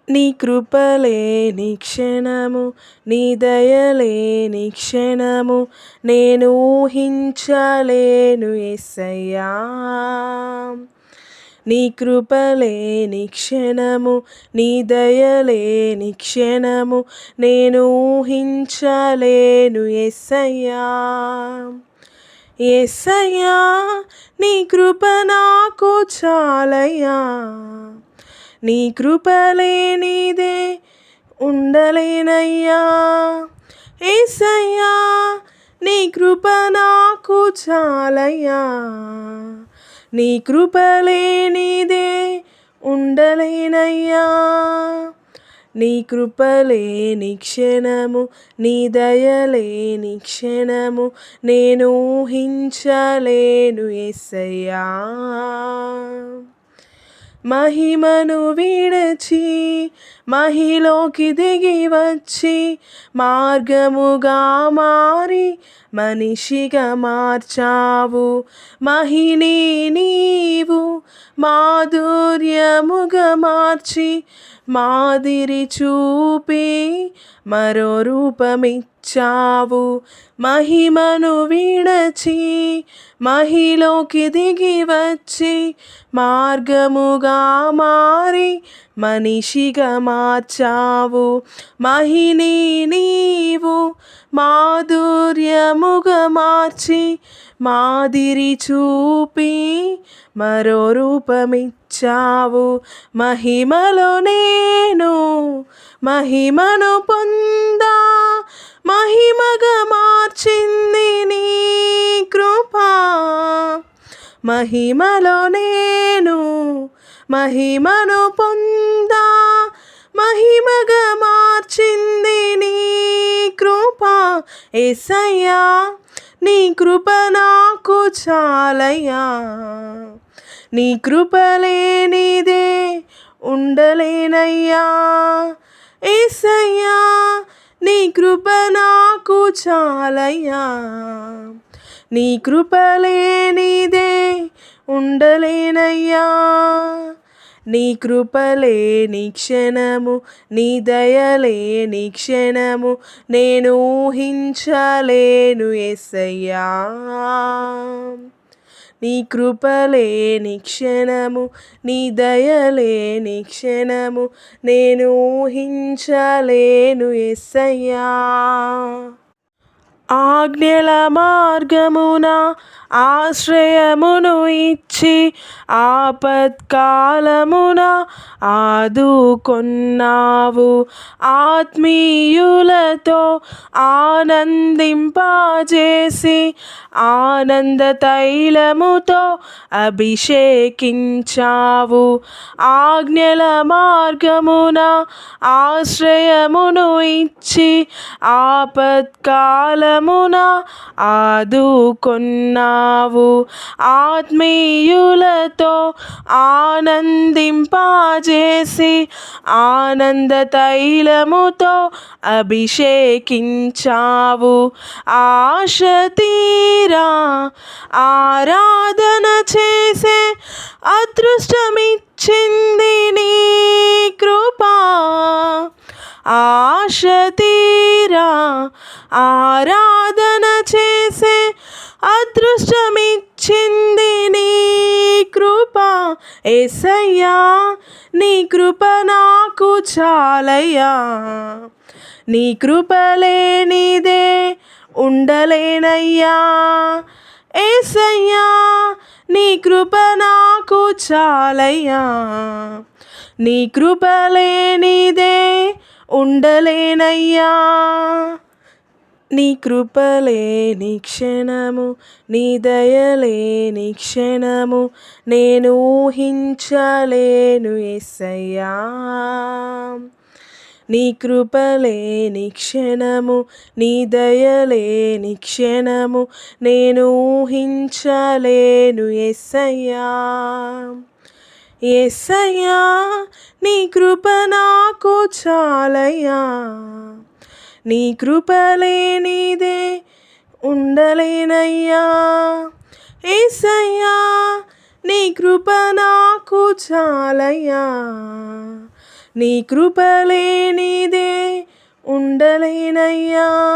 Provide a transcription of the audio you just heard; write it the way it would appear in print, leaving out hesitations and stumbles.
నీ కృపలేని క్షణము, నీ దయలేని క్షణము నేను ఊహించలేను యేసయ్యా. నీ కృపలేని క్షణము, నీ దయలేని క్షణము నేను ఊహించలేను యేసయ్యా. యేసయ్యా నీ కృప నాకు చాలయ్యా, నీ కృప లేనిదే ఉండలేనయ్యా. యేసయ్యా నీ కృప నాకు చాలయ్యా, నీ కృప లేనిదే ఉండలేనయ్యా. నీ కృపలేని క్షణము, నీ దయలేని క్షణము నేను ఊహించలేను యేసయ్యా. మహిమను విడచి మహిలోకి దిగి వచ్చి మార్గముగా మారి మనిషిగా మార్చావు. మహిని నీవు మాధుర్యముగా మార్చి మాదిరి చూపి మరో రూపమిచ్చావు. మహిమను విడచి మహిలోకి దిగి వచ్చి మార్గముగా మారి మనిషిగా మార్చావు. మహిని నీవు మాధుర్యముగా మార్చి మాదిరి చూపి మరో రూపమిచ్చావు. మహిమలో నేను మహిమను పొందా, మహిమగా మార్చింది నీ కృపా. మహిమలో నేను మహిమను పొందా, మహిమగా మార్చింది నీ కృపా. యేసయ్యా నీ కృప నాకు చాలయ్యా, నీ కృప లేనిదే ఉండలేనయ్యా. యేసయ్యా నీ కృప నాకు చాలయ్యా, నీ కృప లేనిదే ఉండలేనయ్యా. నీ కృపలేని క్షణము, నీ దయలేని క్షణము నేను ఊహించలేను యేసయ్యా. నీ కృపలేని క్షణము, నీ దయలేని క్షణము నేను ఊహించలేను యేసయ్యా. ఆజ్ఞల మార్గమున ఆశ్రయమును ఇచ్చి ఆపత్కాలమున ఆదుకొన్నావు. ఆత్మీయులతో ఆనందింపజేసి ఆనంద తైలముతో అభిషేకించావు. ఆజ్ఞల మార్గమున ఆశ్రయమును ఇచ్చి ఆపత్కాలమున ఆదుకొన్నావు. ఆత్మీయులతో ఆనందింపజేసి ఆనంద తైలముతో అభిషేకించావు. ఆశ తీరా ఆరాధన చేసే అదృష్టమిచ్చింది నీ కృపా. ఆశ తీరా ఆరాధన చేసే అదృష్టమిచ్చింది నీ కృపా. యేసయ్యా నీ కృప నాకు చాలయ్యా, నీ కృప లేనిదే ఉండలేనయ్యా. యేసయ్యా నీ కృప నాకు చాలయ్యా, నీ కృప లేనిదే ఉండలేనయ్యా. నీ కృపలేని క్షణము, నీ దయలేని క్షణము నేను ఊహించలేను యేసయ్యా. నీ కృపలేని క్షణము, నీ దయలేని క్షణము నేను ఊహించలేను యేసయ్యా. యేసయ్యా నీ కృప నాకు చాలయ్యా, నీ కృప లేనిదే ఉండలేనయ్యా. యేసయ్యా నీ కృప నాకు చాలయ్యా, నీ కృపలేనిదే ఉండలేనయ్యా.